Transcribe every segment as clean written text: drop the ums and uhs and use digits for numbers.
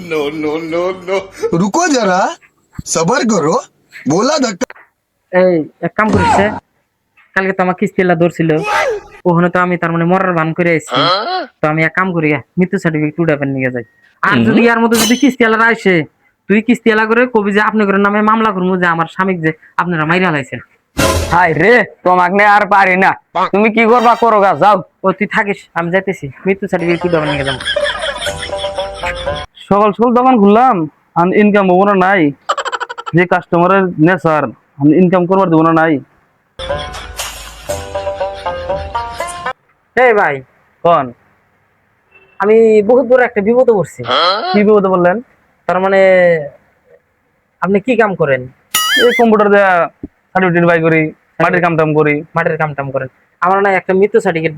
No no no no. रुको जरा, सबर करो, बोला धक्का। এই এক কাম করিস, কালকে তো আমার কিস্তিলা ধরছিল, ওখানে তো আমি তার মানে মরার ভান করে আইছি। তো আমি এক কাম করি, মৃত্যু সার্টিফিকেট উঠাবেন নিয়ে যাই। আর যদি ইয়ার মধ্যে যদি কিস্তিওয়ালারা আসে, তুই কিস্তিওয়ালা করে কবি যে আপনাদের নামে মামলা করবো যে আমার স্বামীক যে আপনারা মাইরা লাইছেন। হাই রে, তোমাকে আর পারি না, তুমি কি করবা করো গা, যাও। ও তুই থাকিস, আমি যাইতেছি, মৃত্যু সার্টিফিকেট উঠাবেন নিয়ে যাবো। সকাল সকাল দোকান খুললাম, আমি ইনকাম হবো না নাই, যে কাস্টমারের নেচার আমি ইনকাম করবার দেবো না নাই। এই ভাই, কোন? আমি বহুত বড় একটা বিপদে পড়ছি। কি বিপদে বললেন? তার মানে আপনি কি কাম করেন? এই কম্পিউটার দেয়া সার্টিফিকেট বাই করি, মাটির কাম টাম করি। মাটির কাম টাম করেন? আমার না একটা মৃত্যু সার্টিফিকেট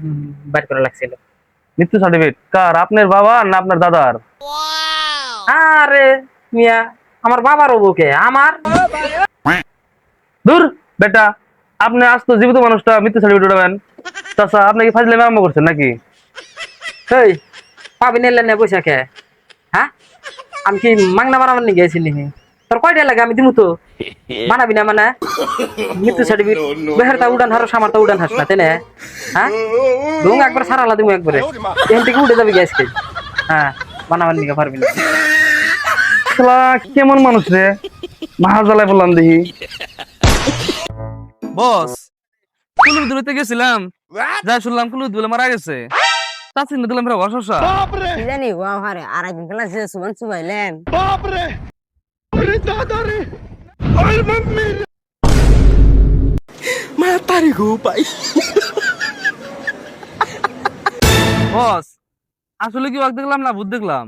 বাইর করা লাগছিল। মৃত্যু সার্টিফিকেট কার, আপনার বাবার না আপনার দাদার? আরে মিয়া, আমার বাবার বুকে আমার। দূর বেটা, আপনি আজ তো জীবিত মানুষটা মৃত্যু সার্টিফিকেট উঠাবেন? চাচা, আপনি কি ফাজলামি আরম্ভ করছেন নাকি? এই পাবি নিলেন না পয়সা কে? হ্যাঁ, আমি কি মাংনা বানাবার নিয়ে গেছি নি? তোর কয়টা লাগে আমি দিমু তো, বানাবি না মানে? মৃত্যু সার্টিফিকেট বেহের তা উড়ান হারো, সামার তা উড়ান হাস না তেনে। হ্যাঁ, দোং একবার সারালা দিমু একবারে, এখান থেকে উঠে যাবি গ্যাসকে। হ্যাঁ, বানাবার নিয়ে পারবি না। শালা কেমন মানুষ রে, মাহাজালায় বললাম দেখি। বস, কুলুর দূরতে গেছিলাম, যা শুনলাম কুলুর দুলে মারা গেছে। চাচি না দিলাম ফেরা বর্ষা। কি জানি ও হারে আর একদিন ক্লাস শেষ সুমন সুবাইলেন। বস, আসলে কি ওয়াক দেখলাম না ভূত দেখলাম?